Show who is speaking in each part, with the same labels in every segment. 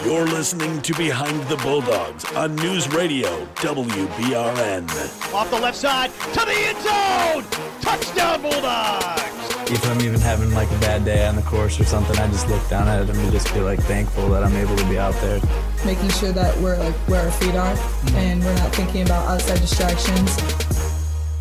Speaker 1: You're listening to Behind the Bulldogs on News Radio WBRN.
Speaker 2: Off the left side to the end zone. Touchdown Bulldogs.
Speaker 3: If I'm even having like a bad day on the course or something, I just look down at it and just feel like thankful that I'm able to be out there.
Speaker 4: Making sure that we're like where our feet are and we're not thinking about outside distractions.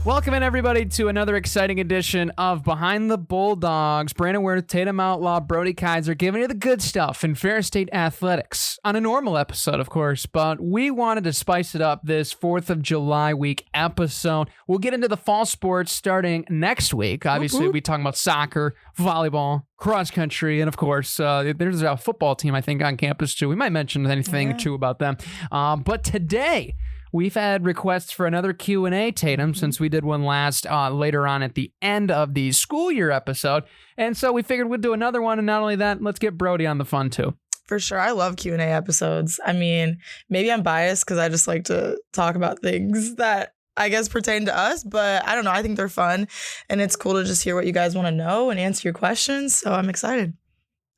Speaker 5: Welcome in, everybody, to another exciting edition of Behind the Bulldogs. Brandon Worth, Tatum Outlaw, Brody Kaiser, giving you the good stuff in Ferris State athletics on a normal episode, of course, but we wanted to spice it up this 4th of July week episode. We'll get into the fall sports starting next week. Obviously, we'll be talking about soccer, volleyball, cross country, and of course, there's a football team, I think, on campus too. We might mention anything or two about them. But today, we've had requests for another Q&A, Tatum, since we did one last later on at the end of the school year episode. And so we figured we'd do another one. And not only that, let's get Brody on the fun too.
Speaker 4: For sure. I love Q&A episodes. I mean, maybe I'm biased because I just like to talk about things that I guess pertain to us, but I don't know. I think they're fun and it's cool to just hear what you guys want to know and answer your questions. So I'm excited.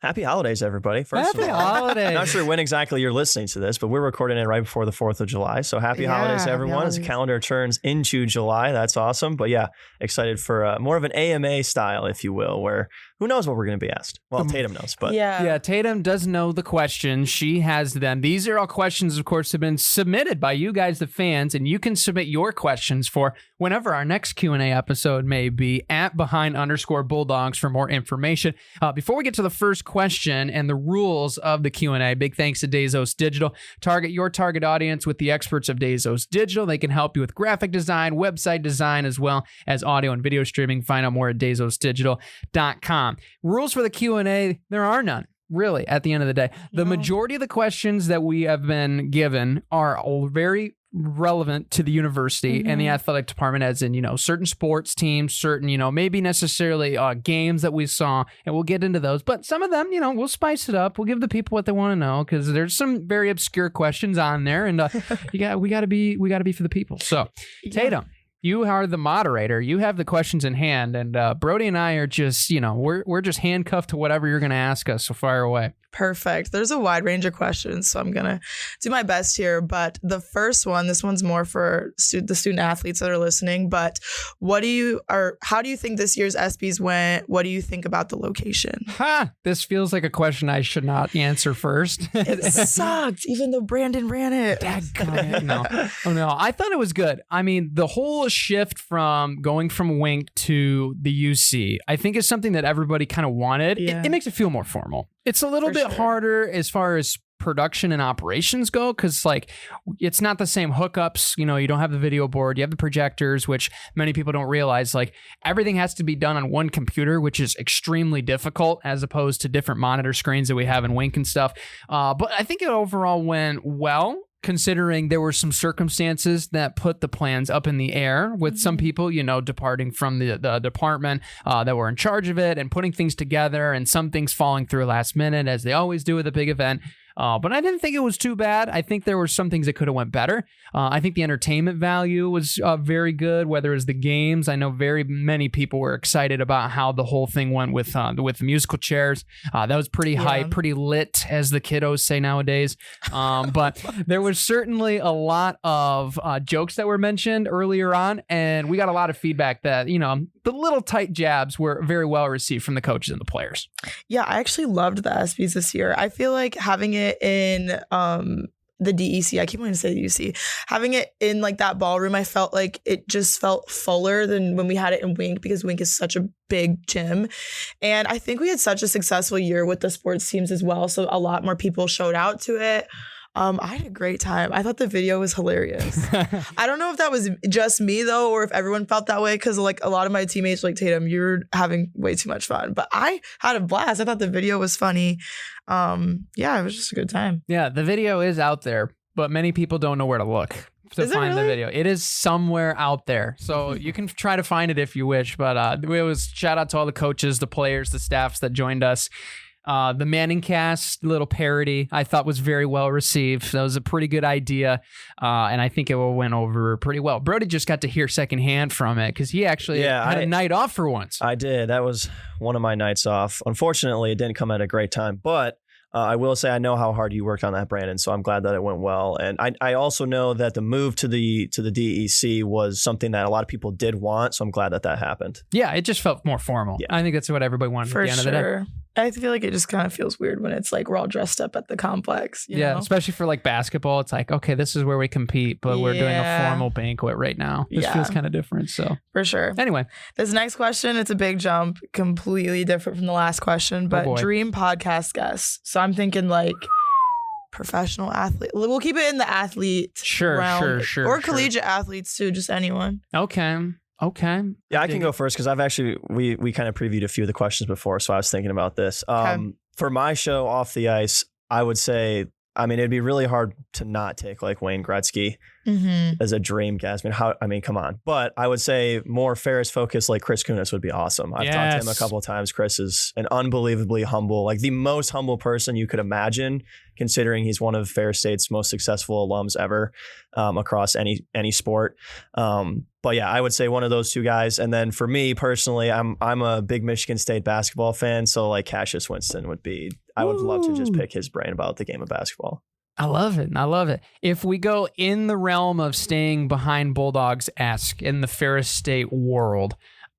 Speaker 6: Happy holidays, everybody. First
Speaker 5: Happy
Speaker 6: of all,
Speaker 5: holidays.
Speaker 6: I'm not sure when exactly you're listening to this, but we're recording it right before the 4th of July. So happy holidays, everyone. As the calendar turns into July, that's awesome. But yeah, excited for more of an AMA style, if you will, where who knows what we're going to be asked? Well, Tatum knows, but
Speaker 5: yeah, Tatum does know the questions. She has them. These are all questions, of course, have been submitted by you guys, the fans, and you can submit your questions for whenever our next Q&A episode may be at behind_Bulldogs for more information. Before we get to the first question and the rules of the Q&A, big thanks to Dazos Digital. Target your target audience with the experts of Dazos Digital. They can help you with graphic design, website design, as well as audio and video streaming. Find out more at DazosDigital.com. Rules for the Q&A, there are none, really, at the end of the day. The majority of the questions that we have been given are all very relevant to the university and the athletic department, as in, certain sports teams, certain, maybe necessarily games that we saw, and we'll get into those. But some of them, we'll spice it up. We'll give the people what they want to know, because there's some very obscure questions on there, and we got to be for the people. So, Tatum, you are the moderator. You have the questions in hand, and Brody and I are just, we're just handcuffed to whatever you're going to ask us. So fire away.
Speaker 4: Perfect. There's a wide range of questions, so I'm going to do my best here. But the first one, this one's more for the student athletes that are listening. But how do you think this year's ESPYs went? What do you think about the location?
Speaker 5: This feels like a question I should not answer first.
Speaker 4: It sucked, even though Brandon ran it.
Speaker 5: No. Oh, no. I thought it was good. I mean, the whole shift from going from Wink to the UC, I think is something that everybody kind of wanted.
Speaker 4: Yeah.
Speaker 5: It makes it feel more formal. It's a little bit harder as far as production and operations go, because it's not the same hookups. You don't have the video board, you have the projectors, which many people don't realize. Everything has to be done on one computer, which is extremely difficult as opposed to different monitor screens that we have in Wink and stuff. But I think it overall went well, considering there were some circumstances that put the plans up in the air with some people, departing from the department that were in charge of it and putting things together, and some things falling through last minute, as they always do with a big event. But I didn't think it was too bad. I think there were some things that could have went better. I think the entertainment value was very good, whether it was the games. I know very many people were excited about how the whole thing went with the musical chairs. That was pretty hype, pretty lit, as the kiddos say nowadays. But there was certainly a lot of jokes that were mentioned earlier on, and we got a lot of feedback that, the little tight jabs were very well received from the coaches and the players.
Speaker 4: Yeah, I actually loved the ESPYs this year. I feel like having it in the DEC, I keep wanting to say the UC, having it in that ballroom, I felt like it just felt fuller than when we had it in Wink, because Wink is such a big gym. And I think we had such a successful year with the sports teams as well. So a lot more people showed out to it. I had a great time. I thought the video was hilarious. I don't know if that was just me though, or if everyone felt that way, because a lot of my teammates Tatum, you're having way too much fun. But I had a blast. I thought the video was funny. It was just a good time.
Speaker 5: Yeah, the video is out there, but many people don't know where to look to find the video. It is somewhere out there. So you can try to find it if you wish. But it was shout out to all the coaches, the players, the staffs that joined us. The Manning cast little parody I thought was very well received. That was a pretty good idea, and I think it went over pretty well. Brody just got to hear secondhand from it because he actually had a night off for once.
Speaker 6: I did. That was one of my nights off. Unfortunately, it didn't come at a great time, but I will say I know how hard you worked on that, Brandon, so I'm glad that it went well. And I also know that the move to the DEC was something that a lot of people did want, so I'm glad that happened.
Speaker 5: Yeah, it just felt more formal. Yeah. I think that's what everybody wanted at the end of the day.
Speaker 4: I feel like it just kind of feels weird when it's like we're all dressed up at the complex. You know?
Speaker 5: Especially for like basketball. It's like, okay, this is where we compete, but we're doing a formal banquet right now. This feels kind of different. So
Speaker 4: for sure.
Speaker 5: Anyway,
Speaker 4: this next question, it's a big jump, completely different from the last question, but dream podcast guests. So I'm thinking like professional athlete. We'll keep it in the athlete realm. Or collegiate athletes too, just anyone.
Speaker 5: Okay.
Speaker 6: Yeah, I can go first because I've actually, we kind of previewed a few of the questions before, so I was thinking about this. For my show, Off the Ice, I would say, I mean, it'd be really hard to not take like Wayne Gretzky as a dream guest. I mean, come on. But I would say more Ferris focused, like Chris Kunitz would be awesome. I've talked to him a couple of times. Chris is an unbelievably humble, like the most humble person you could imagine, considering he's one of Ferris State's most successful alums ever across any sport. But yeah, I would say one of those two guys. And then for me personally, I'm a big Michigan State basketball fan. So like Cassius Winston would be, I would love to just pick his brain about the game of basketball.
Speaker 5: I love it. If we go in the realm of staying behind Bulldogs-esque in the Ferris State world,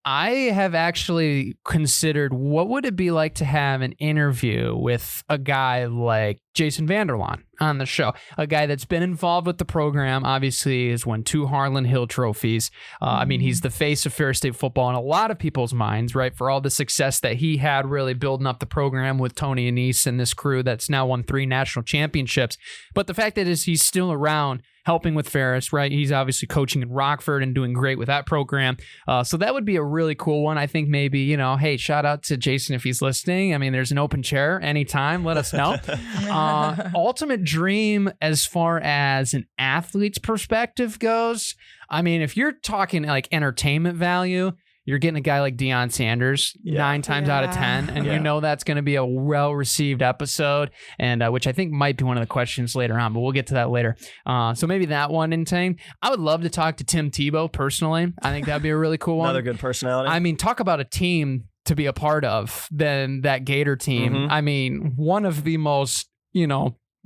Speaker 5: I have actually considered what would it be like to have an interview with a guy like Jason Vanderlaan on the show, a guy that's been involved with the program, obviously has won 2 Harlan Hill trophies. I mean, he's the face of Ferris State football in a lot of people's minds, right? For all the success that he had really building up the program with Tony Anise and this crew that's now won 3 national championships. But the fact that he's still around helping with Ferris, right? He's obviously coaching in Rockford and doing great with that program. So that would be a really cool one. I think maybe, hey, shout out to Jason if he's listening. I mean, there's an open chair anytime. Let us know. Ultimate dream as far as an athlete's perspective goes. I mean, if you're talking like entertainment value, you're getting a guy like Deion Sanders 9 times out of 10, and you know that's going to be a well-received episode, and which I think might be one of the questions later on, but we'll get to that later. So maybe that one in thing. I would love to talk to Tim Tebow personally. I think that'd be a really cool one.
Speaker 6: Another good personality.
Speaker 5: I mean, talk about a team to be a part of than that Gator team. I mean, one of the most,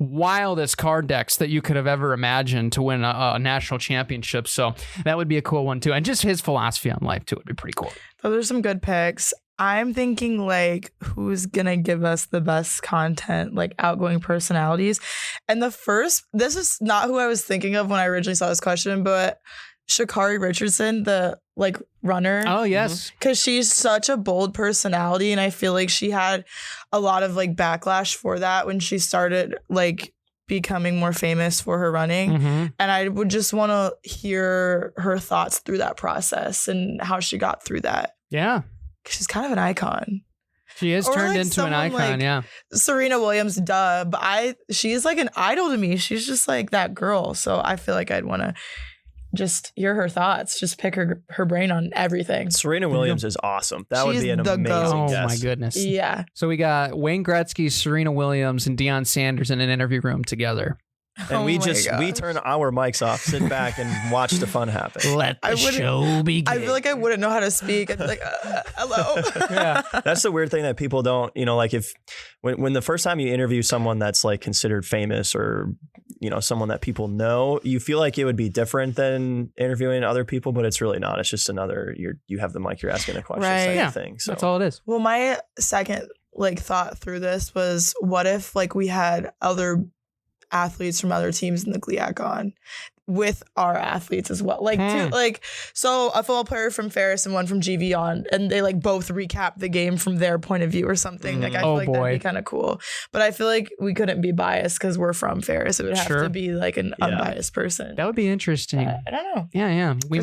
Speaker 5: wildest card decks that you could have ever imagined to win a national championship. So that would be a cool one too. And just his philosophy on life too would be pretty cool.
Speaker 4: Those are some good picks. I'm thinking like who's gonna give us the best content, like outgoing personalities. And this is not who I was thinking of when I originally saw this question, but Sha'Carri Richardson, the like runner.
Speaker 5: Oh, yes.
Speaker 4: Because she's such a bold personality. And I feel like she had a lot of like backlash for that when she started like becoming more famous for her running. And I would just want to hear her thoughts through that process and how she got through that.
Speaker 5: Yeah.
Speaker 4: She's kind of an icon.
Speaker 5: She is turned into an icon,
Speaker 4: like Serena Williams, duh. But she's like an idol to me. She's just like that girl. So I feel like I'd want to just hear her thoughts, just pick her brain on everything.
Speaker 6: Serena Williams is awesome. That would be an amazing guest.
Speaker 5: Oh my goodness.
Speaker 4: Yeah.
Speaker 5: So we got Wayne Gretzky, Serena Williams, and Deion Sanders in an interview room together.
Speaker 6: And we turn our mics off, sit back, and watch the fun happen.
Speaker 5: Let the show begin.
Speaker 4: I feel like I wouldn't know how to speak. I'd be like, hello.
Speaker 5: Yeah.
Speaker 6: That's the weird thing that people don't, like when the first time you interview someone that's like considered famous or, someone that people know, you feel like it would be different than interviewing other people, but it's really not. It's just another, you have the mic, you're asking a question type of thing. So
Speaker 5: that's all it is.
Speaker 4: Well, my second thought through this was, what if we had other athletes from other teams in the GLIAC on with our athletes as well, so a football player from Ferris and one from GV on, and they both recap the game from their point of view or something. I feel like that'd be kind of cool, but I feel like we couldn't be biased because we're from Ferris. It would have to be an unbiased person.
Speaker 5: That would be interesting.
Speaker 4: I don't know.
Speaker 5: Yeah. We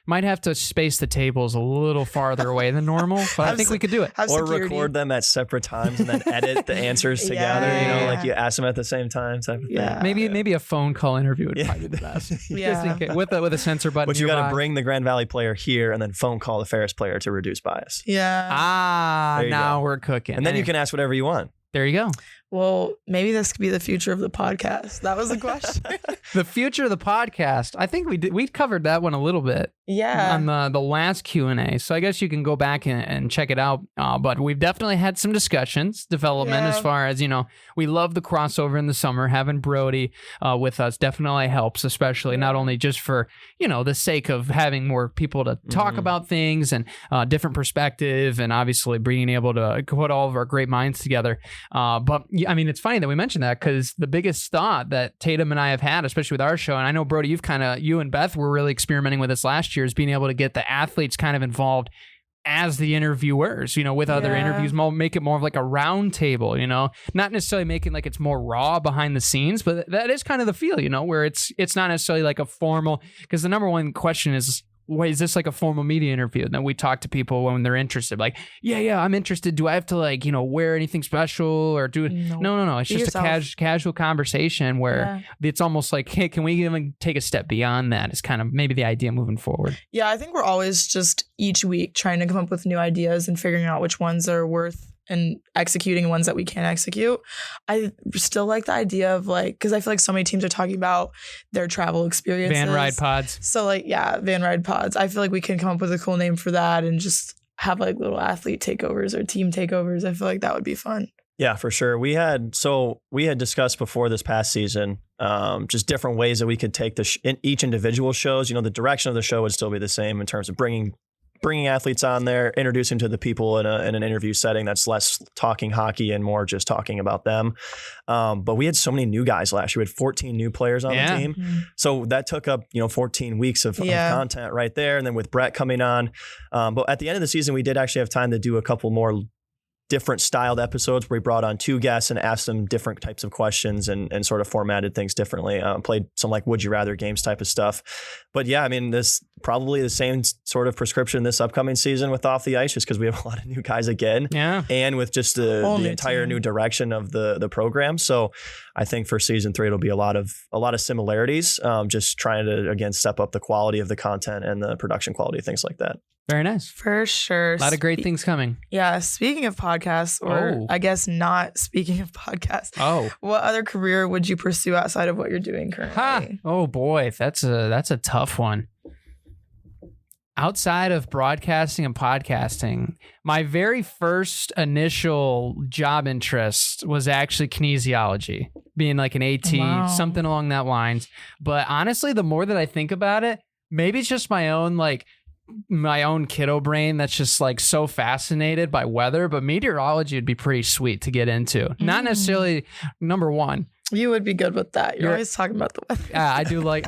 Speaker 5: might have to space the tables a little farther away than normal, but I think we could do it.
Speaker 6: Or record them at separate times and then edit the answers together. You ask them at the same time type of thing.
Speaker 5: Maybe a phone call interview would probably be the best.
Speaker 4: Yeah.
Speaker 5: With a censor button.
Speaker 6: But you got to bring the Grand Valley player here and then phone call the Ferris player to reduce bias.
Speaker 4: Yeah.
Speaker 5: Now we're cooking.
Speaker 6: And then you can ask whatever you want.
Speaker 5: There you go.
Speaker 4: Well, maybe this could be the future of the podcast. That was the question.
Speaker 5: The future of the podcast. I think we covered that one a little bit.
Speaker 4: Yeah.
Speaker 5: On the last Q&A. So I guess you can go back and check it out. But we've definitely had some discussions, development as far as, we love the crossover in the summer. Having Brody with us definitely helps, especially not only just for, the sake of having more people to talk about things and different perspective and obviously being able to put all of our great minds together. But I mean, it's funny that we mentioned that because the biggest thought that Tatum and I have had, especially with our show, and I know, Brody, you and Beth were really experimenting with this last year, is being able to get the athletes kind of involved as the interviewers, with other interviews, make it more of like a round table, not necessarily making like it's more raw behind the scenes, but that is kind of the feel, where it's not necessarily like a formal, because the number one question is, wait, is this like a formal media interview? And then we talk to people when they're interested, like, yeah, I'm interested. Do I have to wear anything special or do it? No. It's just a casual conversation where it's almost like, hey, can we even take a step beyond that? Is kind of maybe the idea moving forward.
Speaker 4: Yeah, I think we're always just each week trying to come up with new ideas and figuring out which ones are worth and executing ones that we can't execute. I still like the idea of because I feel like so many teams are talking about their travel experiences.
Speaker 5: Van ride pods.
Speaker 4: So van ride pods. I feel like we can come up with a cool name for that and just have little athlete takeovers or team takeovers. I feel like that would be fun.
Speaker 6: Yeah, for sure. We had discussed before this past season, just different ways that we could take each individual shows. The direction of the show would still be the same in terms of bringing athletes on there, introducing to the people in an interview setting that's less talking hockey and more just talking about them. But we had so many new guys last year. We had 14 new players on the team. Mm-hmm. So that took up, 14 weeks of content right there. And then with Brett coming on. But at the end of the season, we did actually have time to do a couple more different styled episodes where we brought on two guests and asked them different types of questions and sort of formatted things differently. Played some would you rather games type of stuff. But yeah, I mean, this probably the same sort of prescription this upcoming season with Off the Ice, just because we have a lot of new guys again. Yeah. And with just the entire new direction of the program. So I think for season 3, it'll be a lot of similarities, just trying to, again, step up the quality of the content and the production quality, things like that.
Speaker 5: Very nice.
Speaker 4: For sure.
Speaker 5: A lot of great things coming.
Speaker 4: Yeah. Speaking of podcasts, or I guess not speaking of podcasts. What other career would you pursue outside of what you're doing currently?
Speaker 5: Oh boy, that's a tough one. Outside of broadcasting and podcasting, my very first initial job interest was actually kinesiology, being like an AT, something along that lines. But honestly, the more that I think about it, maybe it's just my own kiddo brain that's just so fascinated by weather, but meteorology would be pretty sweet to get into. Not necessarily number one.
Speaker 4: You would be good with that. You're always talking about the weather.
Speaker 5: Yeah, I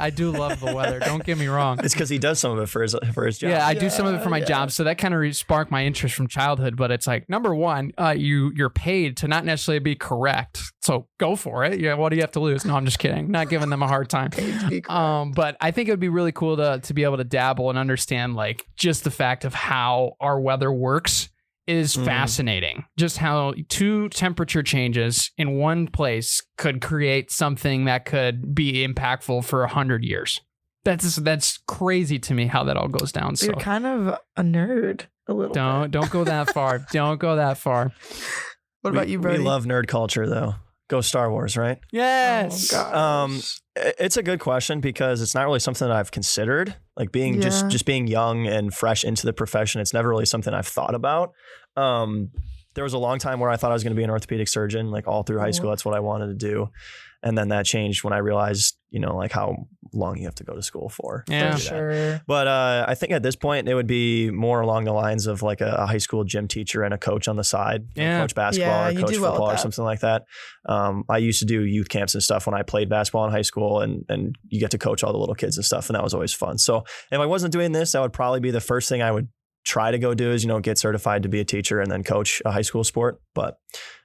Speaker 5: do love the weather. Don't get me wrong.
Speaker 6: It's because he does some of it for his job.
Speaker 5: Yeah, I do some of it for my job. So that kind of sparked my interest from childhood. But it's number one, you're paid to not necessarily be correct. So go for it. Yeah, what do you have to lose? No, I'm just kidding. Not giving them a hard time. But I think it would be really cool to be able to dabble and understand just the fact of how our weather works is fascinating. Just how 2 temperature changes in one place could create something that could be impactful for 100 years. That's crazy to me how that all goes down. So
Speaker 4: you're kind of a nerd a little bit.
Speaker 5: Don't go that far. Don't go that far.
Speaker 4: What about you, Brody?
Speaker 6: We love nerd culture though. Go Star Wars, right?
Speaker 5: Yes.
Speaker 4: Oh,
Speaker 6: it's a good question because it's not really something that I've considered. Being just being young and fresh into the profession, it's never really something I've thought about. There was a long time where I thought I was going to be an orthopedic surgeon, all through high school. That's what I wanted to do. And then that changed when I realized, how long you have to go to school for.
Speaker 5: Yeah,
Speaker 4: sure.
Speaker 6: But I think at this point, it would be more along the lines of a high school gym teacher and a coach on the side.
Speaker 5: Yeah.
Speaker 6: Coach basketball or coach football or something like that. I used to do youth camps and stuff when I played basketball in high school, and you get to coach all the little kids and stuff. And that was always fun. So if I wasn't doing this, that would probably be the first thing I would try to go do is, get certified to be a teacher and then coach a high school sport. But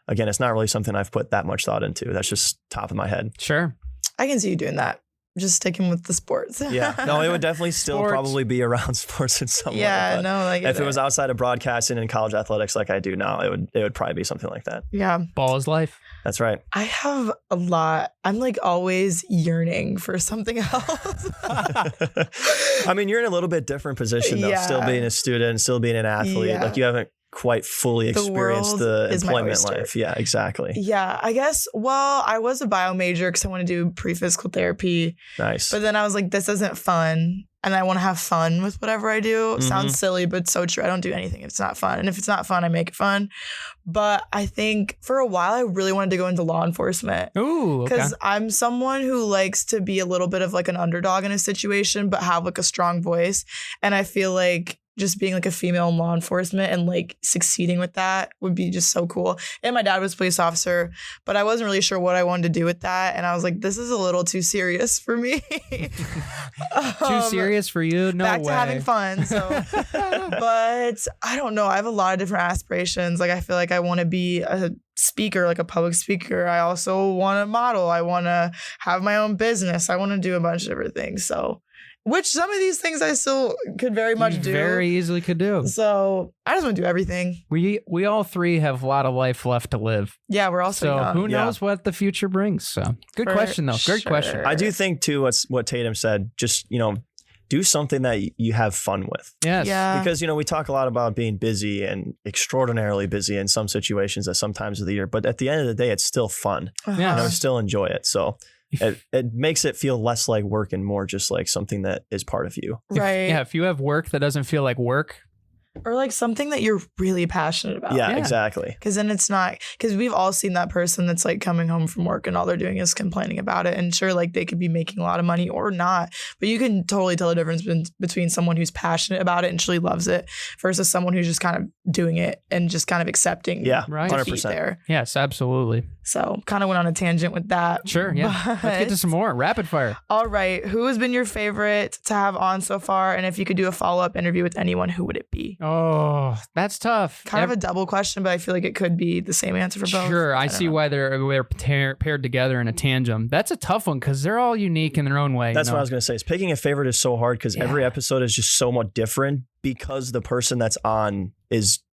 Speaker 6: again, it's not really something I've put that much thought into. That's just top of my head.
Speaker 5: Sure.
Speaker 4: I can see you doing that. Just sticking with the sports.
Speaker 6: Yeah. No, it would definitely still probably be around sports in some way.
Speaker 4: Yeah, no,
Speaker 6: if it was outside of broadcasting and college athletics like I do now, it would probably be something like that.
Speaker 4: Yeah.
Speaker 5: Ball is life.
Speaker 6: That's right.
Speaker 4: I have a lot. I'm always yearning for something else.
Speaker 6: I mean, you're in a little bit different position though, still being a student, still being an athlete.
Speaker 4: Yeah.
Speaker 6: You haven't quite fully experience the employment life. Yeah, exactly.
Speaker 4: Yeah, I guess, well, I was a bio major because I want to do pre-physical therapy.
Speaker 6: Nice.
Speaker 4: But then I was like, this isn't fun. And I want to have fun with whatever I do. Sounds silly, but so true. I don't do anything if it's not fun. And if it's not fun, I make it fun. But I think for a while, I really wanted to go into law enforcement.
Speaker 5: Ooh, okay.
Speaker 4: Because I'm someone who likes to be a little bit of like an underdog in a situation, but have like a strong voice. And I feel like just being like a female in law enforcement and like succeeding with that would be just so cool. And my dad was a police officer, but I wasn't really sure what I wanted to do with that. And I was like, this is a little too serious for me.
Speaker 5: Too serious for you? No
Speaker 4: back
Speaker 5: way.
Speaker 4: to having fun. So, but I don't know. I have a lot of different aspirations. Like I feel like I want to be a speaker, like a public speaker. I also want to model. I want to have my own business. I want to do a bunch of different things. So, which some of these things I still could very much do.
Speaker 5: Very easily could do.
Speaker 4: So I just want to do everything.
Speaker 5: We all three have a lot of life left to live.
Speaker 4: Yeah, we're also
Speaker 5: so
Speaker 4: young.
Speaker 5: who knows what the future brings. So good question though. Great question.
Speaker 6: I do think too what Tatum said, just, do something that you have fun with.
Speaker 5: Yes.
Speaker 4: Yeah.
Speaker 6: Because, we talk a lot about being busy and extraordinarily busy in some situations at some times of the year, but at the end of the day, it's still fun.
Speaker 5: Yeah.
Speaker 6: Still enjoy it. So it makes it feel less like work and more just like something that is part of you.
Speaker 4: Right.
Speaker 5: If you have work that doesn't feel like work.
Speaker 4: Or like something that you're really passionate about.
Speaker 6: Yeah, exactly.
Speaker 4: Because then it's not, because we've all seen that person that's like coming home from work and all they're doing is complaining about it. And sure, like they could be making a lot of money or not, but you can totally tell the difference between someone who's passionate about it and truly loves it versus someone who's just kind of doing it and just kind of accepting.
Speaker 6: Yeah,
Speaker 5: right.
Speaker 6: 100%.
Speaker 4: There.
Speaker 5: Yes, absolutely.
Speaker 4: So kind of went on a tangent with that.
Speaker 5: Sure, yeah.
Speaker 4: But
Speaker 5: Let's get to some more rapid fire.
Speaker 4: All right. Who has been your favorite to have on so far? And if you could do a follow-up interview with anyone, who would it be?
Speaker 5: Oh, that's tough.
Speaker 4: Kind of a double question, but I feel like it could be the same answer for both.
Speaker 5: Sure, I
Speaker 4: don't
Speaker 5: see
Speaker 4: know.
Speaker 5: why they're paired together in a tandem. That's a tough one because they're all unique in their own way.
Speaker 6: That's what I was going to say. Is picking a favorite is so hard because every episode is just so much different because the person that's on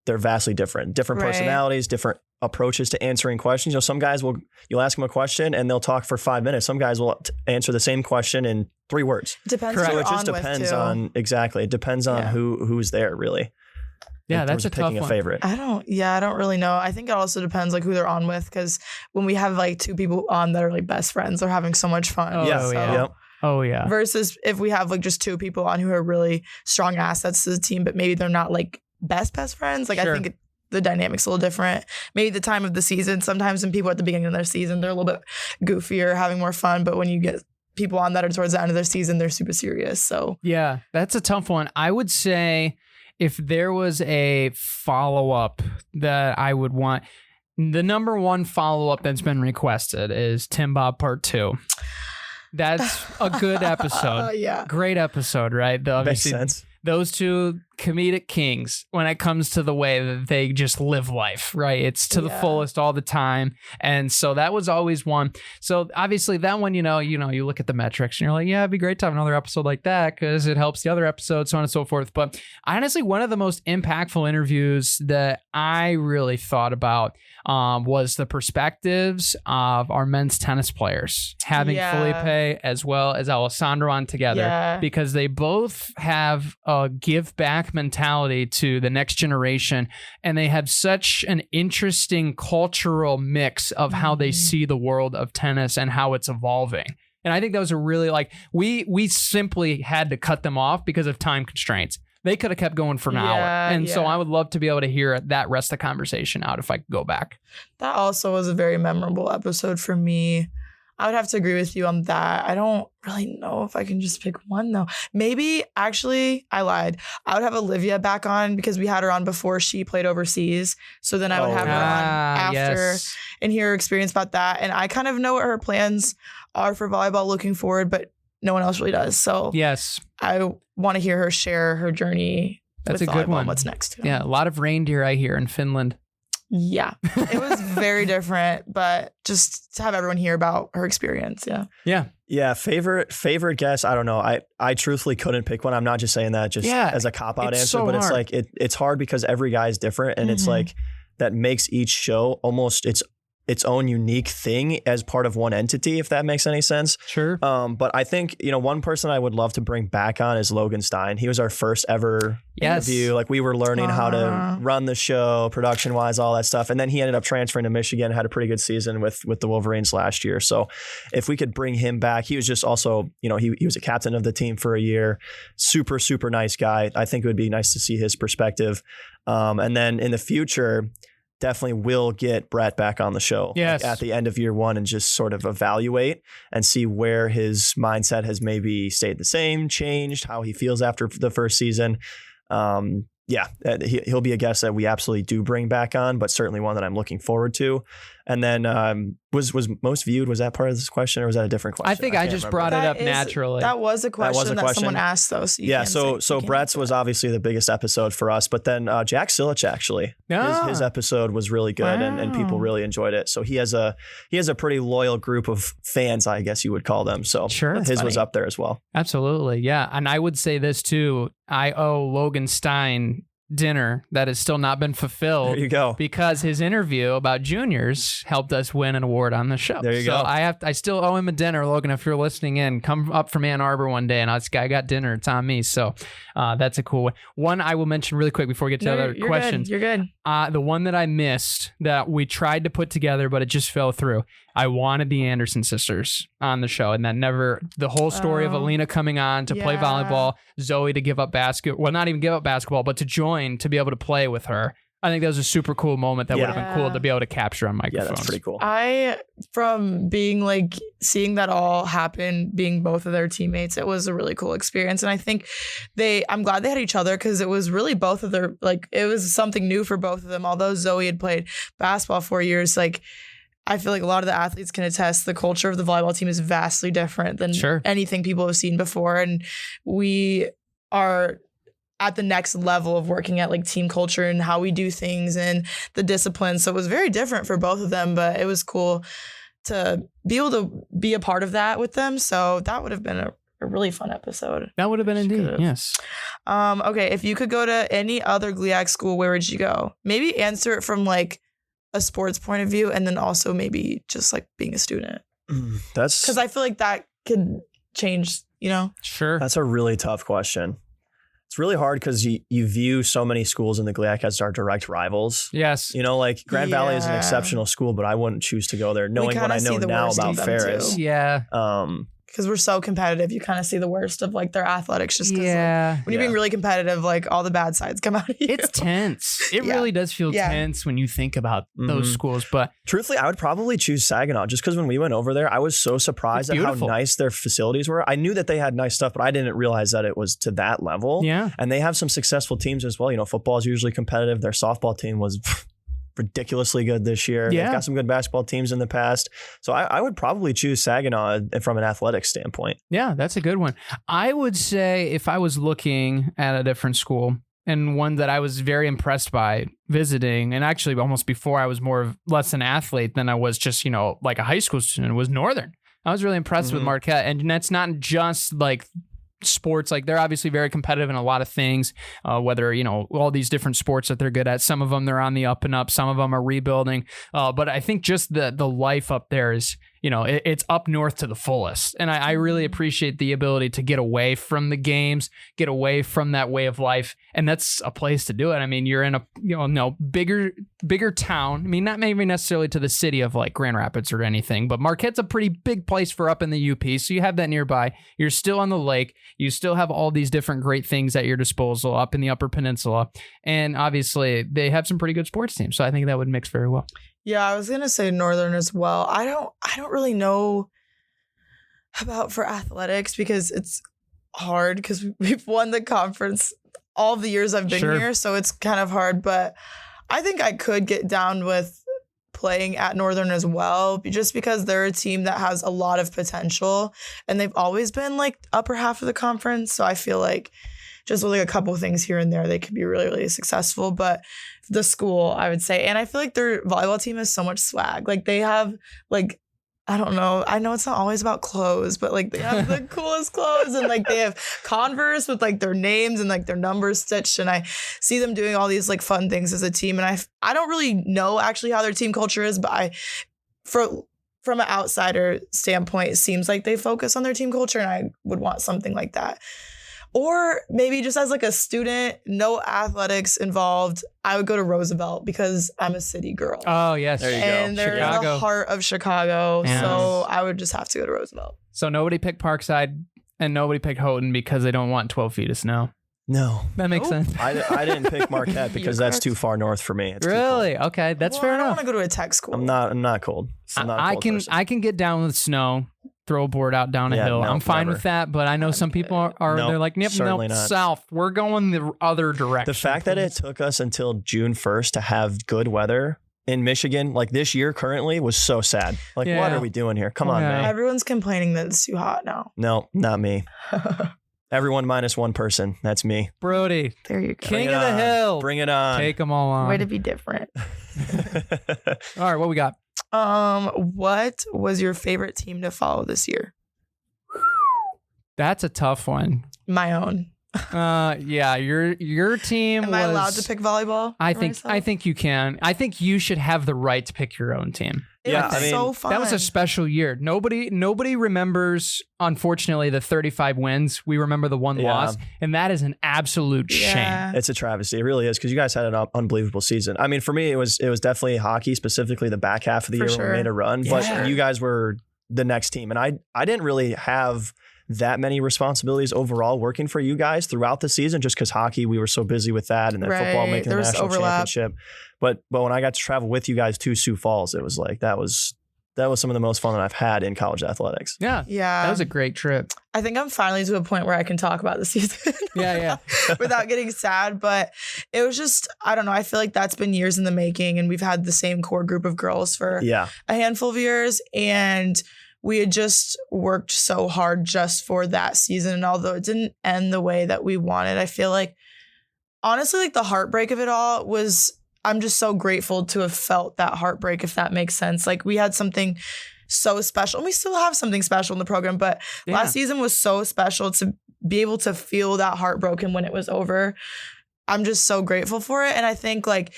Speaker 6: they're vastly different personalities, different approaches to answering questions. Some guys you'll ask them a question and they'll talk for 5 minutes. Some guys will answer the same question in 3 words.
Speaker 4: Depends.
Speaker 6: So it just depends on It depends on who's there really.
Speaker 5: Yeah, that's a tough
Speaker 6: one.
Speaker 5: one.
Speaker 6: Favorite.
Speaker 4: I don't really know. I think it also depends like who they're on with because when we have like 2 people on that are like best friends, they're having so much fun.
Speaker 5: Oh yeah.
Speaker 4: Versus if we have like just 2 people on who are really strong assets to the team, but maybe they're not like best friends. Like I think the dynamic's a little different. Maybe the time of the season. Sometimes when people are at the beginning of their season, they're a little bit goofier, having more fun. But when you get people on that are towards the end of their season, they're super serious. So
Speaker 5: yeah, that's a tough one. I would say if there was a follow-up that I would want, the number one follow-up that's been requested is Tim Bob Part 2. That's a good episode.
Speaker 4: Yeah.
Speaker 5: Great episode, right?
Speaker 6: Makes sense.
Speaker 5: Those 2 comedic kings when it comes to the way that they just live life, right? It's to the fullest all the time. And so that was always one. So obviously that one, you look at the metrics and you're like, yeah, it'd be great to have another episode like that because it helps the other episodes, so on and so forth. But honestly, one of the most impactful interviews that I really thought about was the perspectives of our men's tennis players, having Felipe as well as Alessandro on together because they both have a give back mentality to the next generation, and they have such an interesting cultural mix of how they see the world of tennis and how it's evolving. And I think that was a really we simply had to cut them off because of time constraints. They could have kept going for an hour. And so I would love to be able to hear that rest of the conversation out if I could go back.
Speaker 4: That also was a very memorable episode for me. I would have to agree with you on that. I don't really know if I can just pick one though. Maybe, actually, I lied. I would have Olivia back on because we had her on before she played overseas. So then I would have her on after and hear her experience about that. And I kind of know what her plans are for volleyball looking forward, but no one else really does. So
Speaker 5: yes,
Speaker 4: I want to hear her share her journey.
Speaker 5: That's
Speaker 4: with
Speaker 5: a good one.
Speaker 4: What's next?
Speaker 5: Yeah, a lot of reindeer I hear in Finland.
Speaker 4: Yeah, it was very different, but just to have everyone hear about her experience.
Speaker 6: Yeah. Favorite guest. I don't know. I truthfully couldn't pick one. I'm not just saying that as a cop out answer,
Speaker 5: so
Speaker 6: but it's
Speaker 5: hard.
Speaker 6: like it's hard because every guy is different, and it's like that makes each show almost its its own unique thing as part of one entity, if that makes any sense.
Speaker 5: Sure.
Speaker 6: But I think, one person I would love to bring back on is Logan Stein. He was our first ever interview. Like we were learning how to run the show, production wise, all that stuff. And then he ended up transferring to Michigan, had a pretty good season with the Wolverines last year. So if we could bring him back, he was just also, he was a captain of the team for a year. Super, super nice guy. I think it would be nice to see his perspective. And then in the future, definitely will get Brett back on the show at the end of year one and just sort of evaluate and see where his mindset has maybe stayed the same, changed, how he feels after the first season. He'll be a guest that we absolutely do bring back on, but certainly one that I'm looking forward to. And then was most viewed, was that part of this question or was that a different question?
Speaker 5: I think I just brought it up naturally.
Speaker 4: That was a question that someone asked though.
Speaker 6: So Brett's was obviously the biggest episode for us, but then Jack Silich actually, his episode was really good and people really enjoyed it. So he has a pretty loyal group of fans, I guess you would call them. So his was up there as well.
Speaker 5: Absolutely. Yeah. And I would say this too. I owe Logan Stein dinner that has still not been fulfilled.
Speaker 6: There you go.
Speaker 5: Because his interview about juniors helped us win an award on the show.
Speaker 6: There you go.
Speaker 5: I still owe him a dinner, Logan. If you're listening in, come up from Ann Arbor one day and I got dinner. It's on me. So that's a cool one. One I will mention really quick before we get to other questions.
Speaker 4: You're good.
Speaker 5: The one that I missed that we tried to put together, but it just fell through. I wanted the Anderson sisters on the show, and that never, the whole story of Alina coming on to play volleyball, Zoe to give up not even give up basketball, but to join to be able to play with her. I think that was a super cool moment that would have been cool to be able to capture on microphones. Yeah,
Speaker 6: that's pretty cool.
Speaker 4: From being seeing that all happen, being both of their teammates, it was a really cool experience. And I think I'm glad they had each other because it was really both of their, it was something new for both of them. Although Zoe had played basketball 4 years, I feel like a lot of the athletes can attest the culture of the volleyball team is vastly different than anything people have seen before. And we are at the next level of working at team culture and how we do things and the discipline. So it was very different for both of them, but it was cool to be able to be a part of that with them. So that would have been a really fun episode.
Speaker 5: That would have been indeed, yes.
Speaker 4: Okay, if you could go to any other GLIAC school, where would you go? Maybe answer it from a sports point of view and then also maybe just being a student.
Speaker 6: That's
Speaker 4: because I feel like that could change,
Speaker 5: Sure.
Speaker 6: That's a really tough question. It's really hard because you view so many schools in the GLIAC as our direct rivals.
Speaker 5: Yes.
Speaker 6: Grand Valley is an exceptional school, but I wouldn't choose to go there knowing what I know now about Ferris.
Speaker 4: Too.
Speaker 5: Yeah.
Speaker 4: Because we're so competitive, you kind of see the worst of their athletics just because when you're being really competitive, all the bad sides come out of you.
Speaker 5: It's tense. It really does feel tense when you think about those schools. But
Speaker 6: truthfully, I would probably choose Saginaw just because when we went over there, I was so surprised at how nice their facilities were. I knew that they had nice stuff, but I didn't realize that it was to that level.
Speaker 5: Yeah.
Speaker 6: And they have some successful teams as well. Football is usually competitive. Their softball team was ridiculously good this year.
Speaker 5: Yeah.
Speaker 6: They've got some good basketball teams in the past. So I would probably choose Saginaw from an athletic standpoint.
Speaker 5: Yeah, that's a good one. I would say if I was looking at a different school and one that I was very impressed by visiting, and actually almost before I was less an athlete than I was just, a high school student, was Northern. I was really impressed with Marquette. And that's not just sports. They're obviously very competitive in a lot of things, whether, all these different sports that they're good at. Some of them they're on the up and up. Some of them are rebuilding. But I think just the life up there is, it's up north to the fullest. And I really appreciate the ability to get away from the games, get away from that way of life. And that's a place to do it. I mean, you're in a bigger town. I mean, not maybe necessarily to the city of Grand Rapids or anything, but Marquette's a pretty big place for up in the UP. So you have that nearby. You're still on the lake. You still have all these different great things at your disposal up in the Upper Peninsula. And obviously they have some pretty good sports teams. So I think that would mix very well.
Speaker 4: Yeah, I was gonna say Northern as well. I don't really know about for athletics because it's hard because we've won the conference all of the years I've been here, so it's kind of hard. But I think I could get down with playing at Northern as well, just because they're a team that has a lot of potential and they've always been upper half of the conference. So I feel just with a couple of things here and there, they could be really, really successful. But the school, I would say, and I feel their volleyball team has so much swag. They have I don't know. I know it's not always about clothes, but they have the coolest clothes and they have Converse with their names and their numbers stitched. And I see them doing all these fun things as a team. And I don't really know actually how their team culture is, but from an outsider standpoint, it seems like they focus on their team culture, and I would want something like that. Or maybe just as like a student, no athletics involved, I would go to Roosevelt because I'm a city girl.
Speaker 5: Oh, yes.
Speaker 6: There you
Speaker 4: And
Speaker 6: go.
Speaker 4: they're in
Speaker 5: Chicago.
Speaker 4: the heart of Chicago.
Speaker 5: Yes.
Speaker 4: So I would just have to go to Roosevelt.
Speaker 5: So nobody picked Parkside and nobody picked Houghton because they don't want 12 feet of snow.
Speaker 6: No.
Speaker 5: That makes
Speaker 4: Nope.
Speaker 5: sense.
Speaker 6: I didn't pick Marquette because that's too far north for me. It's too cold.
Speaker 5: Really? Okay, that's fair
Speaker 4: I don't
Speaker 5: enough.
Speaker 4: want to go to a tech school.
Speaker 6: I'm not cold. I'm not a
Speaker 5: I
Speaker 6: cold
Speaker 5: can
Speaker 6: person.
Speaker 5: I can get down with snow, throw a board out down a
Speaker 6: Yeah,
Speaker 5: hill.
Speaker 6: no,
Speaker 5: I'm fine
Speaker 6: never.
Speaker 5: with that, but I know some people are
Speaker 6: Nope,
Speaker 5: they're like, nope,
Speaker 6: certainly not.
Speaker 5: south. We're going the other direction.
Speaker 6: The fact that it took us until June 1st to have good weather in Michigan, like this year currently, was so sad. Like,
Speaker 5: Yeah.
Speaker 6: what are we doing here? Come on,
Speaker 5: Yeah.
Speaker 6: man.
Speaker 4: Everyone's complaining that it's too hot now.
Speaker 6: No, not me. Everyone minus one person. That's me.
Speaker 5: Brody,
Speaker 4: There you go.
Speaker 5: King
Speaker 6: Bring it
Speaker 5: of the
Speaker 6: on.
Speaker 5: hill.
Speaker 6: Bring it on.
Speaker 5: Take them all on.
Speaker 4: Way to be different.
Speaker 5: All right, what we got?
Speaker 4: What was your favorite team to follow this year?
Speaker 5: That's a tough one.
Speaker 4: My own.
Speaker 5: Yeah, your team.
Speaker 4: Am I allowed to pick volleyball?
Speaker 5: I
Speaker 4: for
Speaker 5: think
Speaker 4: myself?
Speaker 5: you can. I think you should have the right to pick your own team.
Speaker 4: It
Speaker 6: Yeah,
Speaker 4: was
Speaker 6: I mean,
Speaker 4: so fun.
Speaker 5: That was a special year. Nobody remembers, unfortunately, the 35 wins. We remember the one
Speaker 6: Yeah.
Speaker 5: loss, and that is an absolute shame.
Speaker 4: Yeah.
Speaker 6: It's a travesty. It really is, because you guys had an unbelievable season. I mean, for me, it was definitely hockey, specifically the back half of the
Speaker 4: For
Speaker 6: year when
Speaker 4: sure.
Speaker 6: we made a run.
Speaker 5: Yeah.
Speaker 6: But
Speaker 5: Sure.
Speaker 6: you guys were the next team, and I didn't really have that many responsibilities overall working for you guys throughout the season, just because hockey, we were so busy with that, and then football
Speaker 4: Right.
Speaker 6: making
Speaker 4: There
Speaker 6: the
Speaker 4: was
Speaker 6: national
Speaker 4: overlap.
Speaker 6: championship. But when I got to travel with you guys to Sioux Falls, it was like that was some of the most fun that I've had in college athletics.
Speaker 5: Yeah,
Speaker 4: Yeah.
Speaker 5: that was a great trip.
Speaker 4: I think I'm finally to a point where I can talk about the season.
Speaker 5: Yeah.
Speaker 4: without getting sad. But it was just, I don't know. I feel like that's been years in the making, and we've had the same core group of girls for
Speaker 6: Yeah.
Speaker 4: a handful of years. And we had just worked so hard just for that season. And although it didn't end the way that we wanted, I feel like, honestly, like the heartbreak of it all was, I'm just so grateful to have felt that heartbreak, if that makes sense. Like we had something so special, and we still have something special in the program, but last season was so special to be able to feel that heartbroken when it was over. I'm just so grateful for it. And I think like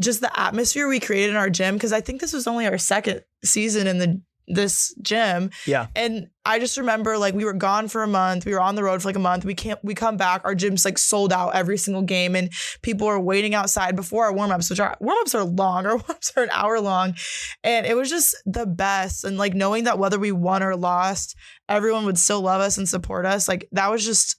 Speaker 4: just the atmosphere we created in our gym, because I think this was only our second season in this gym.
Speaker 6: Yeah.
Speaker 4: And I just remember like we were gone for a month. We were on the road for like a month. We come back. Our gym's like sold out every single game, and people are waiting outside before our warm-ups, which our warm-ups are long. Our warm-ups are an hour long. And it was just the best. And like knowing that whether we won or lost, everyone would still love us and support us. Like that was just,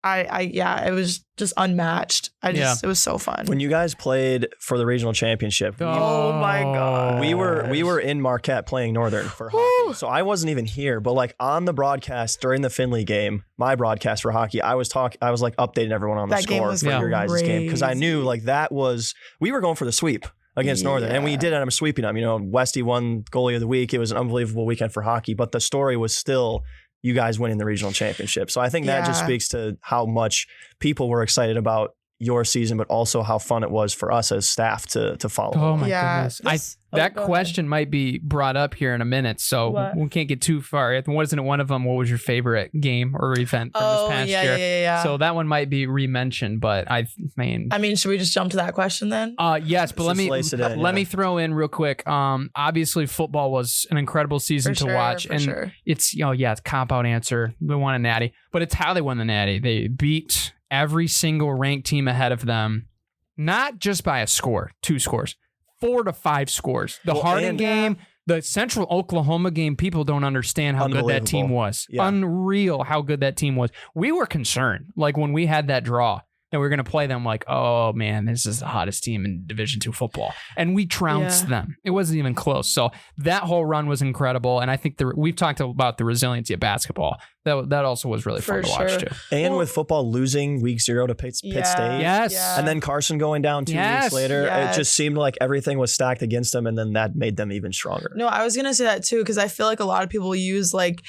Speaker 4: it was just unmatched. It was so fun.
Speaker 6: When you guys played for the regional championship,
Speaker 4: Oh my God.
Speaker 6: we were in Marquette playing Northern for hockey. So I wasn't even here, but like on the broadcast during the Finley game, my broadcast for hockey, I was like updating everyone on the
Speaker 4: That game
Speaker 6: score
Speaker 4: was
Speaker 6: for your guys' game, because I knew
Speaker 4: crazy.
Speaker 6: like we were going for the sweep against Northern, and we did end up sweeping them. You know, Westy won goalie of the week. It was an unbelievable weekend for hockey, but the story was still you guys winning the regional championship. So I think that just
Speaker 4: Yeah.
Speaker 6: speaks to how much people were excited about your season, but also how fun it was for us as staff to follow.
Speaker 5: Oh my
Speaker 4: Yeah,
Speaker 5: goodness.
Speaker 4: go
Speaker 5: That
Speaker 4: ahead.
Speaker 5: question might be brought up here in a minute, so
Speaker 4: What?
Speaker 5: we can't get too far. Wasn't it one of them? What was your favorite game or event from this past year?
Speaker 4: Yeah.
Speaker 5: So that one might be re-mentioned, but I mean,
Speaker 4: should we just jump to that question then?
Speaker 5: yes, but
Speaker 6: Let's just lace it in,
Speaker 5: let
Speaker 6: yeah.
Speaker 5: me throw in real quick. Obviously, football was an incredible season to watch, and it's it's cop out answer. They won a natty, but it's how they won the natty. They beat every single ranked team ahead of them, not just by a score, 2 scores, 4 to 5 scores. The Harding game, the Central Oklahoma game, people don't understand how good that team was.
Speaker 6: Yeah.
Speaker 5: Unreal how good that team was. We were concerned, like when we had that draw, that we were going to play them, like, oh man, this is the hottest team in Division II football. And we trounced them. It wasn't even close. So that whole run was incredible. And I think we've talked about the resiliency of basketball. That also was really fun
Speaker 4: For
Speaker 5: to watch
Speaker 4: sure.
Speaker 5: too.
Speaker 6: And with football losing week 0 to Pitt State,
Speaker 5: Yes.
Speaker 6: and then Carson going down 2 weeks later, it just seemed like everything was stacked against them, and then that made them even stronger.
Speaker 4: No, I was gonna say that too, because I feel like a lot of people use like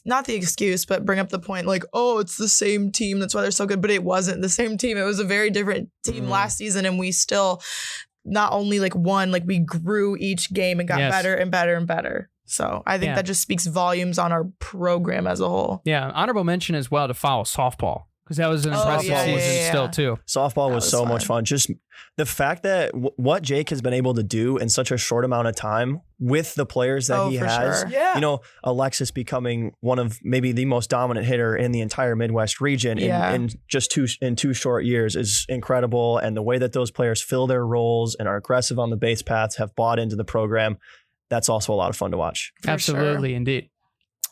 Speaker 4: not the excuse, but bring up the point like, oh, it's the same team, that's why they're so good. But it wasn't the same team. It was a very different team last season, and we still not only like won, like we grew each game and got better and better and better. So I think that just speaks volumes on our program as a whole.
Speaker 5: Yeah, honorable mention as well to follow softball. Because that was an impressive season still, too.
Speaker 6: Softball was so much fun. Just the fact that what Jake has been able to do in such a short amount of time with the players that he has,
Speaker 4: sure.
Speaker 6: you know, Alexis becoming one of maybe the most dominant hitter in the entire Midwest region in just two short years is incredible. And the way that those players fill their roles and are aggressive on the base paths, have bought into the program, that's also a lot of fun to watch.
Speaker 5: Absolutely, indeed.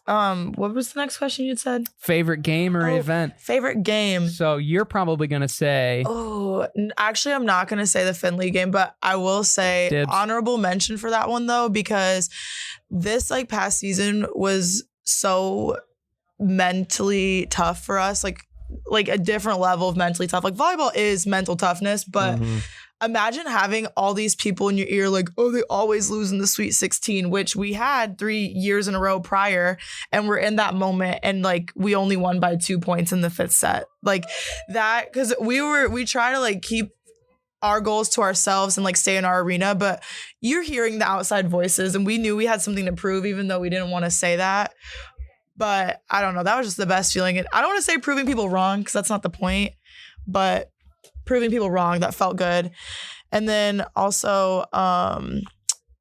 Speaker 4: What was the next question you said?
Speaker 5: Favorite game or event?
Speaker 4: Favorite game.
Speaker 5: So you're probably going to say...
Speaker 4: Oh, actually, I'm not going to say the Findlay game, but I will say honorable mention for that one, though, because this past season was so mentally tough for us, like a different level of mentally tough. Like volleyball is mental toughness, but imagine having all these people in your ear like, oh, they always lose in the Sweet 16, which we had 3 years in a row prior, and we're in that moment, and we only won by 2 points in the 5th set. Like that, because we try to keep our goals to ourselves and stay in our arena, but you're hearing the outside voices, and we knew we had something to prove, even though we didn't want to say that. But I don't know, that was just the best feeling. And I don't want to say proving people wrong, because that's not the point, but proving people wrong, that felt good. And then also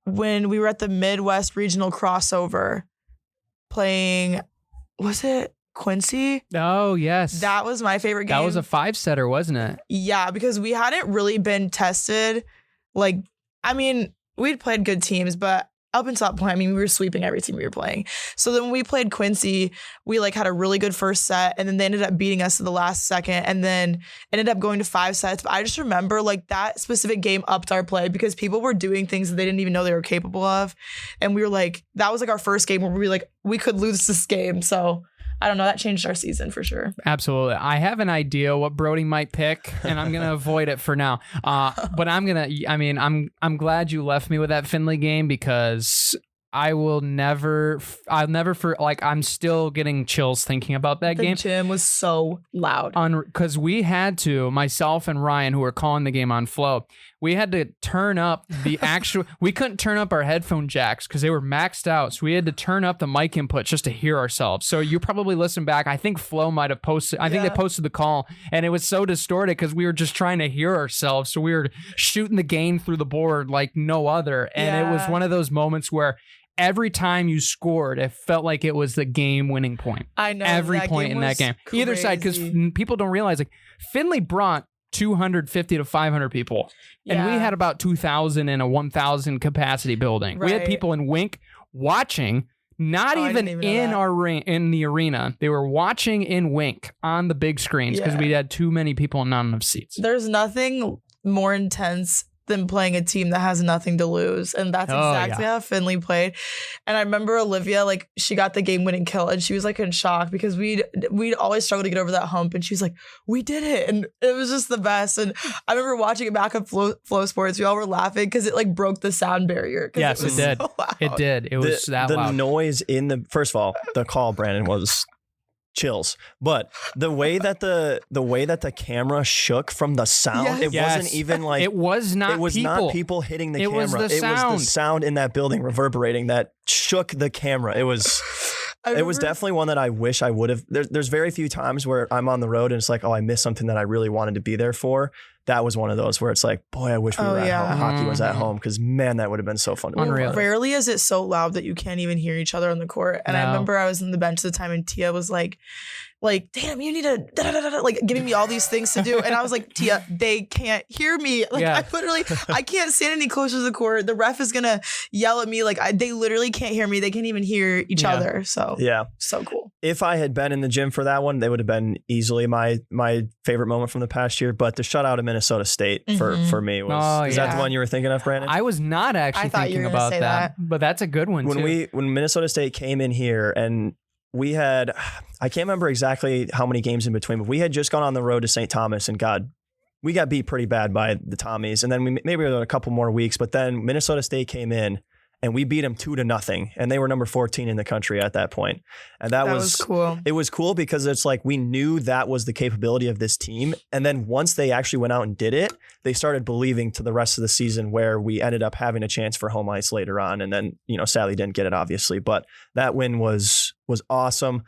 Speaker 4: when we were at the Midwest Regional Crossover playing, was it Quincy?
Speaker 5: Oh, yes.
Speaker 4: That was my favorite game.
Speaker 5: That was a 5-setter, wasn't it?
Speaker 4: Yeah, because we hadn't really been tested. We'd played good teams, but up until that point, we were sweeping every team we were playing. So then when we played Quincy, we had a really good first set, and then they ended up beating us to the last second, and then ended up going to 5 sets. But I just remember that specific game upped our play, because people were doing things that they didn't even know they were capable of. And we were that was our first game where we were we could lose this game. So I don't know, that changed our season for sure.
Speaker 5: Absolutely. I have an idea what Brody might pick, and I'm going to avoid it for now. But I'm glad you left me with that Findlay game, because I'm still getting chills thinking about that game.
Speaker 4: The gym was so loud.
Speaker 5: Because we had to, myself and Ryan, who were calling the game on Flow, we had to turn up we couldn't turn up our headphone jacks because they were maxed out. So we had to turn up the mic input just to hear ourselves. So you probably listen back. I think Flow might have posted, I think they posted the call, and it was so distorted because we were just trying to hear ourselves. So we were shooting the gain through the board like no other. And it was one of those moments where every time you scored, it felt like it was the game-winning point.
Speaker 4: I know.
Speaker 5: Every point in that game.
Speaker 4: Crazy.
Speaker 5: Either side, because people don't realize, Findlay brought 250 to 500 people. And we had about 2,000 in a 1,000 capacity building. Right. We had people in Wink watching, not even in the arena. They were watching in Wink on the big screens because we had too many people and not enough seats.
Speaker 4: There's nothing more intense than playing a team that has nothing to lose, and that's exactly how Findlay played. And I remember Olivia, she got the game-winning kill, and she was in shock because we'd always struggled to get over that hump, and she was like, "We did it!" And it was just the best. And I remember watching it back on Flow Sports. We all were laughing because it broke the sound barrier.
Speaker 5: Yes, it did. So it did. It was that loud.
Speaker 6: The noise in the first of all, the call, Brandon, was chills, but the way that the camera shook from the sound, it wasn't even
Speaker 5: it was not
Speaker 6: people hitting the camera.
Speaker 5: Was the sound.
Speaker 6: It was the sound in that building reverberating that shook the camera. It was definitely one that I wish I would have. There's very few times where I'm on the road and it's like, oh, I missed something that I really wanted to be there for. That was one of those where it's like, boy, I wish we were at home. Hockey was at home, because man, that would have been so fun.
Speaker 5: Unreal.
Speaker 4: Rarely is it so loud that you can't even hear each other on the court. And I remember I was in the bench at the time, and Tia was like, damn, you need to giving me all these things to do. And I was like, Tia, they can't hear me. I can't stand any closer to the court. The ref is gonna yell at me. They literally can't hear me. They can't even hear each other. So so cool.
Speaker 6: If I had been in the gym for that one, they would have been easily my favorite moment from the past year. But the shutout of Minnesota State for me was, is that the one you were thinking of, Brandon?
Speaker 5: I was not actually thinking about that, but that's a good one too.
Speaker 6: When Minnesota State came in here, and we had, I can't remember exactly how many games in between, but we had just gone on the road to St. Thomas, and we got beat pretty bad by the Tommies. And then we were a couple more weeks, but then Minnesota State came in and we beat them 2-0, and they were number 14 in the country at that point. And that was
Speaker 4: cool.
Speaker 6: It was cool because it's we knew that was the capability of this team. And then once they actually went out and did it, they started believing to the rest of the season, where we ended up having a chance for home ice later on. And then, sadly didn't get it, obviously, but that win was awesome.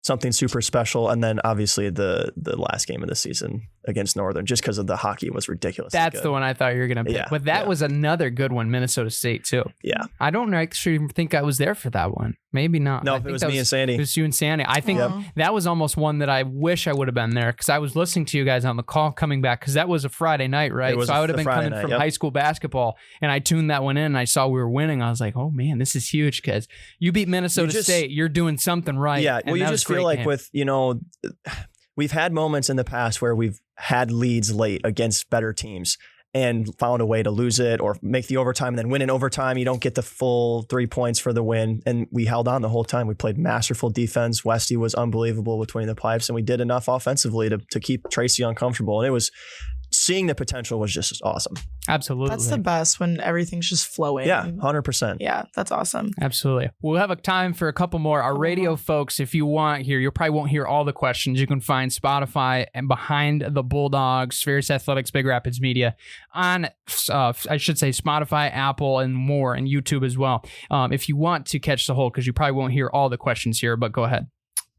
Speaker 6: something super special. And then obviously the last game of the season against Northern, just because of the hockey, was ridiculous.
Speaker 5: That's the one I thought you were going to pick.
Speaker 6: Yeah,
Speaker 5: but that was another good one, Minnesota State, too.
Speaker 6: Yeah.
Speaker 5: I don't actually think I was there for that one. Maybe not.
Speaker 6: No, it was me and Sandy.
Speaker 5: It was you and Sandy. I think that was almost one that I wish I would have been there, because I was listening to you guys on the call coming back, because that was a Friday night, right? So I would have been coming from high school basketball, and I tuned that one in, and I saw we were winning. I was like, oh, man, this is huge, because you beat Minnesota State. You're doing something right.
Speaker 6: Yeah, well, you just feel like with, we've had moments in the past where we've had leads late against better teams and found a way to lose it or make the overtime and then win in overtime. You don't get the full 3 points for the win. And we held on the whole time. We played masterful defense. Westy was unbelievable between the pipes, and we did enough offensively to keep Tracy uncomfortable. And it was, seeing the potential was just awesome.
Speaker 5: Absolutely.
Speaker 4: That's the best, when everything's just flowing.
Speaker 6: Yeah, 100%.
Speaker 4: Yeah, that's awesome.
Speaker 5: Absolutely. We'll have a time for a couple more. Our radio folks, if you want here, you probably won't hear all the questions. You can find Spotify and Behind the Bulldogs, Ferris Athletics, Big Rapids Media on, I should say, Spotify, Apple, and more, and YouTube as well. If you want to catch the whole, because you probably won't hear all the questions here, but go ahead.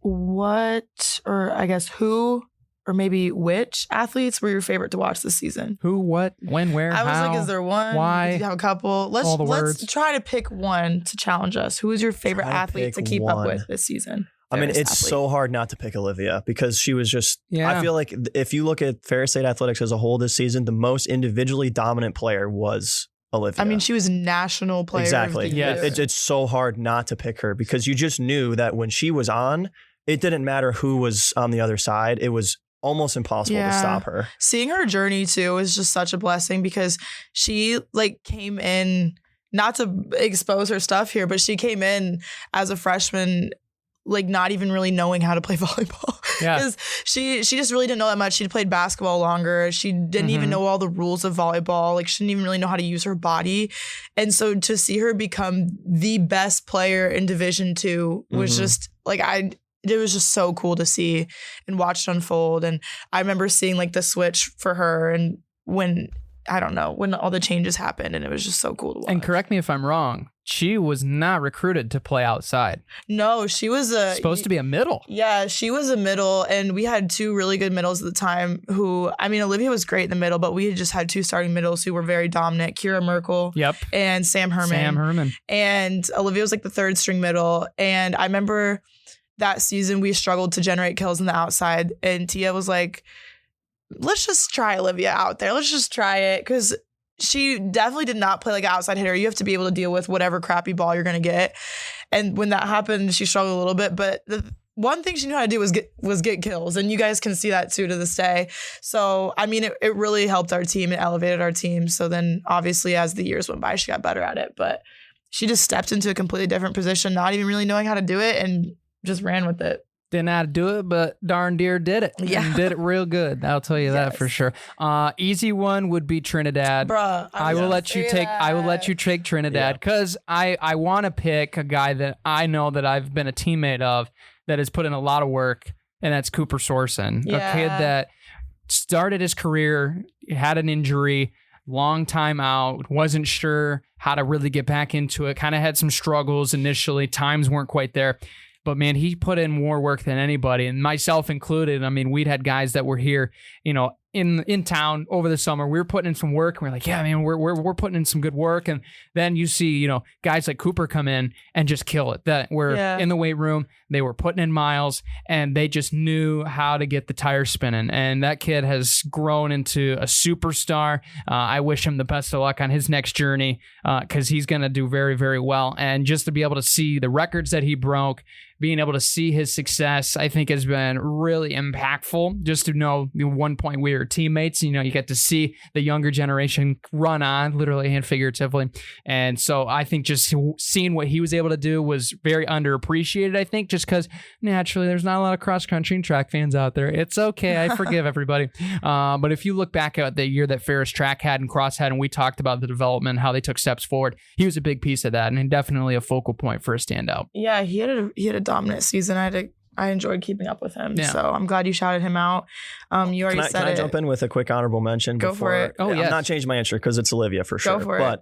Speaker 4: What, or I guess who, or maybe which athletes were your favorite to watch this season?
Speaker 5: Who, what, when, where,
Speaker 4: I was
Speaker 5: how,
Speaker 4: like, is there one?
Speaker 5: why?
Speaker 4: Do you have a couple? Let's try to pick one to challenge us. Who is your favorite athlete to keep up with this season?
Speaker 6: I mean, it's so hard not to pick Olivia, because she was just, I feel like if you look at Ferris State Athletics as a whole this season, the most individually dominant player was Olivia.
Speaker 4: I mean, she was national player.
Speaker 6: Exactly.
Speaker 4: Of the year.
Speaker 6: It's so hard not to pick her, because you just knew that when she was on, it didn't matter who was on the other side. It was almost impossible to stop her.
Speaker 4: Seeing her journey too is just such a blessing, because she came in, not to expose her stuff here, but she came in as a freshman, not even really knowing how to play volleyball.
Speaker 5: Yeah.
Speaker 4: Because she just really didn't know that much. She'd played basketball longer. She didn't even know all the rules of volleyball. She didn't even really know how to use her body. And so to see her become the best player in Division II was just it was just so cool to see and watch it unfold. And I remember seeing the switch for her, and when all the changes happened, and it was just so cool to watch.
Speaker 5: And correct me if I'm wrong, she was not recruited to play outside.
Speaker 4: No, she was
Speaker 5: supposed to be a middle.
Speaker 4: Yeah, she was a middle, and we had two really good middles at the time who, I mean, Olivia was great in the middle, but we had just had two starting middles who were very dominant, Kira Merkel and Sam Herman. And Olivia was the third string middle. And I remember that season we struggled to generate kills on the outside, and Tia was like, let's just try Olivia out there. Let's just try it, because she definitely did not play like an outside hitter. You have to be able to deal with whatever crappy ball you're going to get. And when that happened, she struggled a little bit, but the one thing she knew how to do was get kills. And you guys can see that too to this day. So, I mean, it really helped our team and elevated our team. So then obviously as the years went by, she got better at it, but she just stepped into a completely different position, not even really knowing how to do it, and just ran with it.
Speaker 5: Didn't know how to do it, but darn dear did it.
Speaker 4: Yeah.
Speaker 5: And did it real good. I'll tell you that for sure. Easy one would be Trinidad.
Speaker 4: Bruh,
Speaker 5: I will let you take Trinidad, because I want to pick a guy that I know that I've been a teammate of that has put in a lot of work, and that's Cooper Sorson. A kid that started his career, had an injury, long time out, wasn't sure how to really get back into it, kind of had some struggles initially, times weren't quite there. But man, he put in more work than anybody, and myself included. I mean, we'd had guys that were here, in town over the summer. We were putting in some work, and we're like, yeah, man, we're putting in some good work. And then you see, guys like Cooper come in and just kill it. That were in the weight room, they were putting in miles, and they just knew how to get the tires spinning. And that kid has grown into a superstar. I wish him the best of luck on his next journey, because he's going to do very, very well. And just to be able to see the records that he broke, being able to see his success, I think has been really impactful. Just to know, at one point we were teammates, you get to see the younger generation run on, literally and figuratively. And so I think just seeing what he was able to do was very underappreciated, I think, just because naturally there's not a lot of cross country and track fans out there. It's okay. I forgive everybody. But if you look back at the year that Ferris track had and cross had, and we talked about the development, how they took steps forward, he was a big piece of that, and definitely a focal point for a standout.
Speaker 4: Yeah, he had a dominant season. I enjoyed keeping up with him. So I'm glad you shouted him out. You already said it. Can I jump
Speaker 6: in with a quick honorable mention?
Speaker 4: Go for it.
Speaker 6: I'm not changing my answer because it's Olivia for sure.
Speaker 4: Go for it.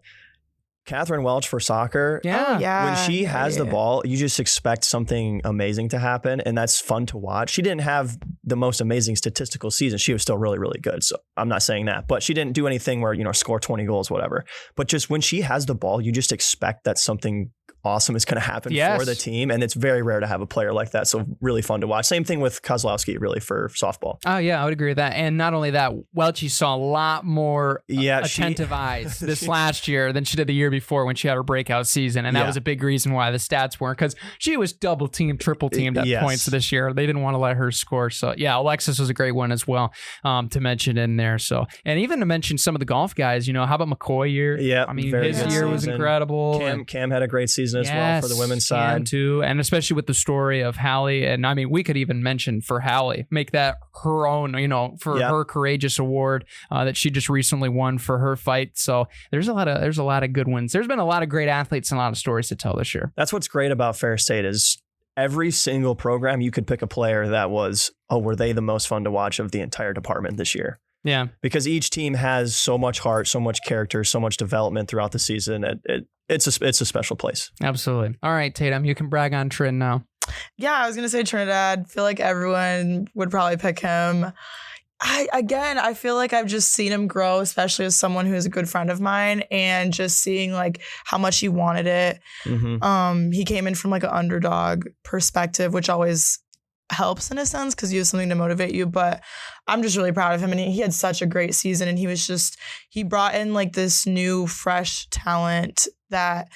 Speaker 6: Catherine Welch for soccer.
Speaker 5: Yeah.
Speaker 4: Oh, yeah.
Speaker 6: When she has the
Speaker 4: yeah.
Speaker 6: ball, you just expect something amazing to happen, and that's fun to watch. She didn't have the most amazing statistical season. She was still really, really good. So I'm not saying that, but she didn't do anything where, score 20 goals, whatever. But just when she has the ball, you just expect that something awesome is going to happen for the team. And it's very rare to have a player like that. So really fun to watch. Same thing with Kozlowski, really, for softball.
Speaker 5: Oh, yeah, I would agree with that. And not only that, Welchie saw a lot more attentive eyes this last year than she did the year before when she had her breakout season. And that was a big reason why the stats weren't, because she was double teamed, triple teamed at points this year. They didn't want to let her score. So yeah, Alexis was a great one as well to mention in there. So, and even to mention some of the golf guys, how about McCoy year?
Speaker 6: Yeah.
Speaker 5: I mean, his year was incredible.
Speaker 6: Cam had a great season as well for the women's side
Speaker 5: too. And especially with the story of Hallie. And I mean, we could even mention for Hallie, make that her own, for her courageous award that she just recently won for her fight. So there's a lot of good ones. There's been a lot of great athletes and a lot of stories to tell this year.
Speaker 6: That's what's great about Ferris State is every single program you could pick a player that was, were they the most fun to watch of the entire department this year?
Speaker 5: Yeah.
Speaker 6: Because each team has so much heart, so much character, so much development throughout the season. It's a special place.
Speaker 5: Absolutely. All right, Tatum, you can brag on Trin now.
Speaker 4: Yeah, I was going to say Trinidad. Feel like everyone would probably pick him. I feel like I've just seen him grow, especially as someone who is a good friend of mine, and just seeing like how much he wanted it. Mm-hmm. He came in from like an underdog perspective, which always helps in a sense because you have something to motivate you. But I'm just really proud of him, and he had such a great season, and he brought in like this new fresh talent that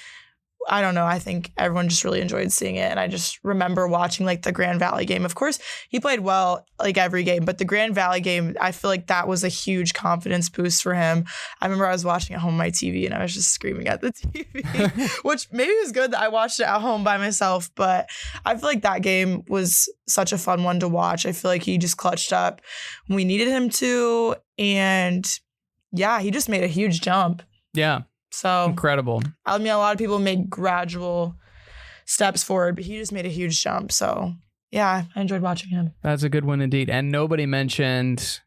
Speaker 4: I don't know. I think everyone just really enjoyed seeing it. And I just remember watching like the Grand Valley game. Of course, he played well like every game, but the Grand Valley game, I feel like that was a huge confidence boost for him. I remember I was watching at home on my TV and I was just screaming at the TV, which maybe was good that I watched it at home by myself. But I feel like that game was such a fun one to watch. I feel like he just clutched up when we needed him to. And yeah, he just made a huge jump.
Speaker 5: Yeah.
Speaker 4: So
Speaker 5: incredible.
Speaker 4: I mean, a lot of people made gradual steps forward, but he just made a huge jump. So yeah, I enjoyed watching him.
Speaker 5: That's a good one indeed. And nobody mentioned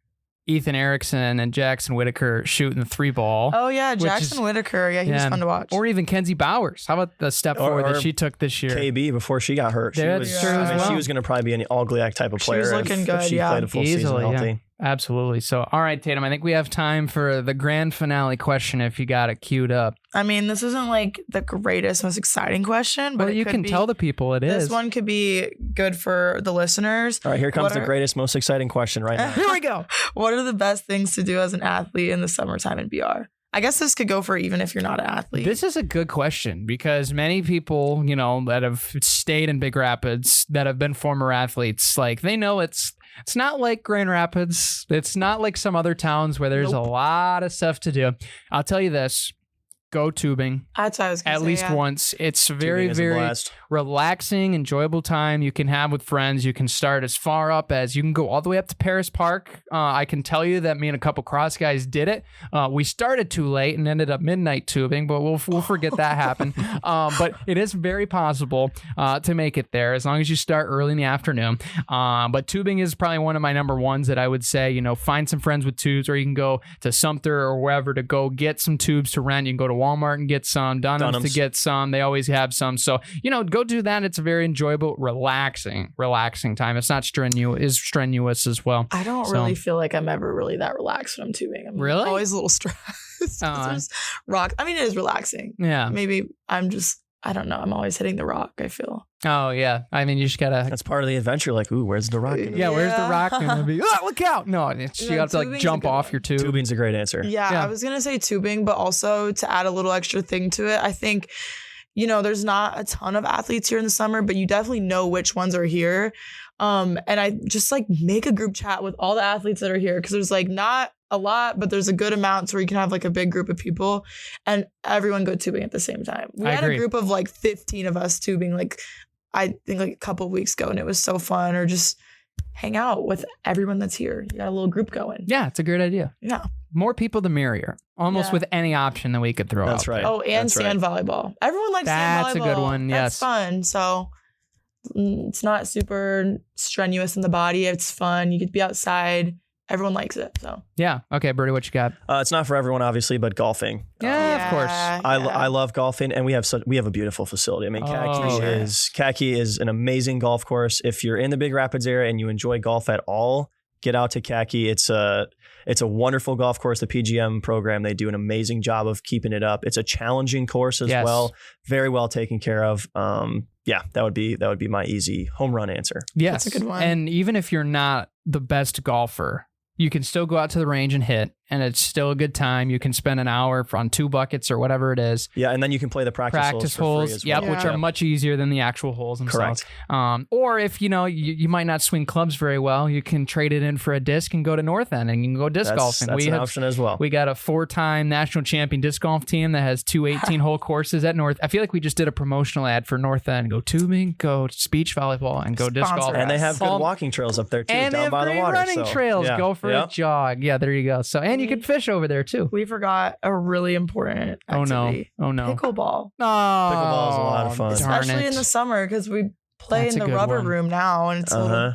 Speaker 5: Ethan Erickson and Jackson Whitaker shooting the 3-ball.
Speaker 4: Oh yeah, Jackson Whitaker. Yeah, he was fun to watch.
Speaker 5: Or even Kenzie Bowers. How about the step forward that she took this year?
Speaker 6: KB before she got hurt. She was going to probably be an all-GLIAC type of player.
Speaker 4: She was looking good.
Speaker 6: If she played a full season healthy.
Speaker 5: Yeah. Absolutely. So, all right, Tatum, I think we have time for the grand finale question if you got it queued up.
Speaker 4: I mean, this isn't like the greatest, most exciting question, but
Speaker 5: you can tell the people it is.
Speaker 4: This one could be good for the listeners.
Speaker 6: All right, here comes the greatest, most exciting question right now.
Speaker 4: Here we go. What are the best things to do as an athlete in the summertime in BR? I guess this could go for even if you're not an athlete.
Speaker 5: This is a good question because many people, that have stayed in Big Rapids, that have been former athletes, like they know it's not like Grand Rapids. It's not like some other towns where there's a lot of stuff to do. I'll tell you this. Go tubing.
Speaker 4: That's what I was going to say.
Speaker 5: At least once. It's very, very relaxing, enjoyable time you can have with friends. You can start as far up as you can go all the way up to Paris Park. I can tell you that me and a couple cross guys did it. We started too late and ended up midnight tubing, but we'll forget that happened. But it is very possible to make it there as long as you start early in the afternoon. But tubing is probably one of my number ones that I would say, find some friends with tubes, or you can go to Sumter or wherever to go get some tubes to rent. You can go to Walmart and get some, Dunham's to get some. They always have some. So, go do that. It's a very enjoyable, relaxing time. It's not strenuous as well.
Speaker 4: I don't really feel like I'm ever really that relaxed when I'm tubing. I'm
Speaker 5: really
Speaker 4: always a little stressed. Rock. I mean, it is relaxing.
Speaker 5: Yeah.
Speaker 4: Maybe I don't know. I'm always hitting the rock, I feel.
Speaker 5: Oh, yeah. I mean, you just gotta...
Speaker 6: That's part of the adventure. Like, ooh, where's the rock?
Speaker 5: Yeah, where's the rock gonna be? Oh, look out! No, you have to like jump off your tube.
Speaker 6: Tubing's a great answer.
Speaker 4: Yeah, I was gonna say tubing, but also to add a little extra thing to it, I think, there's not a ton of athletes here in the summer, but you definitely know which ones are here. And I just like make a group chat with all the athletes that are here, because there's like not a lot, but there's a good amount where you can have like a big group of people and everyone go tubing at the same time. We had a group of like 15 of us tubing, like I think like a couple of weeks ago, and it was so fun. Or just hang out with everyone that's here. You got a little group going.
Speaker 5: Yeah, it's a great idea.
Speaker 4: Yeah.
Speaker 5: More people, the merrier. Almost with any option that we could throw out.
Speaker 6: That's right.
Speaker 4: Oh, and sand volleyball. Everyone likes sand volleyball.
Speaker 5: That's a good one, yes.
Speaker 4: That's fun. So it's not super strenuous in the body. It's fun. You could be outside. everyone likes it. So
Speaker 5: Yeah. Okay, Brody, what you got?
Speaker 6: It's not for everyone, obviously, but golfing.
Speaker 5: Yeah, of course.
Speaker 6: I love golfing, and we have a beautiful facility. I mean, Khaki is an amazing golf course. If you're in the Big Rapids area and you enjoy golf at all, get out to Khaki. It's a wonderful golf course. The PGM program, they do an amazing job of keeping it up. It's a challenging course as well. Very well taken care of. That would be my easy home run answer.
Speaker 5: Yes.
Speaker 4: That's a good one.
Speaker 5: And even if you're not the best golfer, you can still go out to the range and hit, and it's still a good time. You can spend an hour on 2 buckets or whatever it is.
Speaker 6: Yeah, and then you can play the practice holes for free as well.
Speaker 5: Which are much easier than the actual holes themselves.
Speaker 6: Correct.
Speaker 5: Or if you might not swing clubs very well, you can trade it in for a disc and go to North End and you can go disc golfing.
Speaker 6: That's an option as well.
Speaker 5: We got a 4-time national champion disc golf team that has 2 18-hole courses at North. I feel like we just did a promotional ad for North End. Go tubing, go beach volleyball, and go disc golf.
Speaker 6: And they have good walking trails up there too,
Speaker 5: and
Speaker 6: down by the water.
Speaker 5: Running trails. Go for a jog. Yeah, there you go. So, and you can fish over there too.
Speaker 4: We forgot a really important activity.
Speaker 5: Oh no.
Speaker 4: Pickleball.
Speaker 5: Oh,
Speaker 6: pickleball is a lot of fun.
Speaker 4: Especially in the summer because we play in the rubber room now and it's a little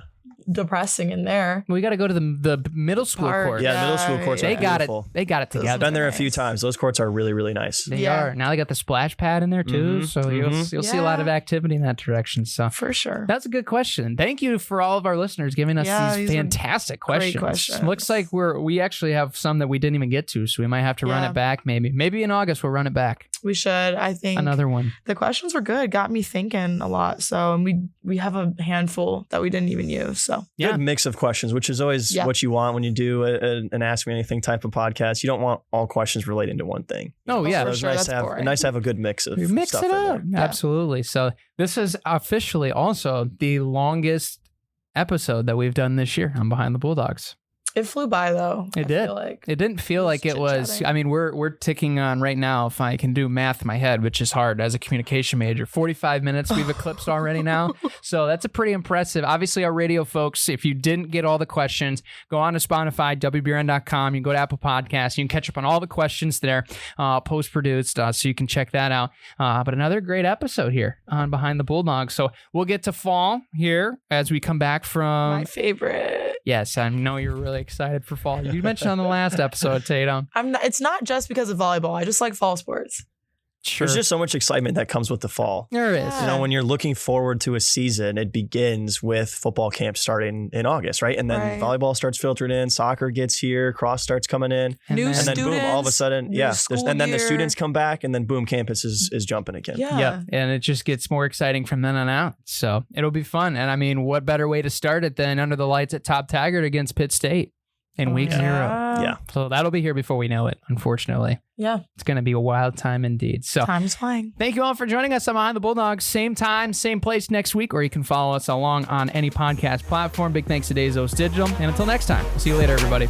Speaker 4: depressing in there.
Speaker 5: We got to go to the middle school court.
Speaker 6: Yeah, middle school courts are beautiful.
Speaker 5: They got it together.
Speaker 6: I've been there a few times. Those courts are really, really nice.
Speaker 5: They are. Now they got the splash pad in there too. So you'll see a lot of activity in that direction. So
Speaker 4: for sure.
Speaker 5: That's a good question. Thank you for all of our listeners giving us these fantastic questions.
Speaker 4: Great questions.
Speaker 5: Looks like we actually have some that we didn't even get to, so we might have to run it back maybe in August we'll run it back.
Speaker 4: We should. I think
Speaker 5: another one.
Speaker 4: The questions were good. Got me thinking a lot. So, and we have a handful that we didn't even use. So
Speaker 6: good mix of questions, which is always what you want when you do an Ask Me Anything type of podcast. You don't want all questions relating to one thing.
Speaker 5: Oh yeah,
Speaker 6: so it's nice to have a good mix of
Speaker 5: mix
Speaker 6: stuff
Speaker 5: it up.
Speaker 6: in there.
Speaker 5: Absolutely. So this is officially also the longest episode that we've done this year on Behind the Bulldogs.
Speaker 4: It flew by though.
Speaker 5: It did. It didn't feel like it was. I mean, we're ticking on right now. If I can do math in my head, which is hard as a communication major, 45 minutes we've eclipsed already now. So that's a pretty impressive. Obviously, our radio folks, if you didn't get all the questions, go on to Spotify, WBRN.com. You can go to Apple Podcasts. You can catch up on all the questions there, post-produced, so you can check that out. But another great episode here on Behind the Bulldogs. So we'll get to fall here as we come back from
Speaker 4: my favorite.
Speaker 5: Yes, I know you're really excited for fall. You mentioned on the last episode, Tatum.
Speaker 4: It's not just because of volleyball. I just like fall sports.
Speaker 5: Sure.
Speaker 6: There's just so much excitement that comes with the fall.
Speaker 5: There is.
Speaker 6: You know, when you're looking forward to a season, it begins with football camp starting in August, right? And then volleyball starts filtering in, soccer gets here, cross starts coming in.
Speaker 4: And
Speaker 6: then boom, all of a sudden, and then the students come back and then boom, campus is jumping again.
Speaker 5: Yeah. And it just gets more exciting from then on out. So it'll be fun. And I mean, what better way to start it than under the lights at Top Taggart against Pitt State in week 0.
Speaker 6: Yeah.
Speaker 5: So that'll be here before we know it, unfortunately.
Speaker 4: Yeah.
Speaker 5: It's going to be a wild time indeed. So
Speaker 4: time's flying.
Speaker 5: Thank you all for joining us on Behind the Bulldogs. Same time, same place next week, or you can follow us along on any podcast platform. Big thanks to Dazos Digital. And until next time, we'll see you later, everybody.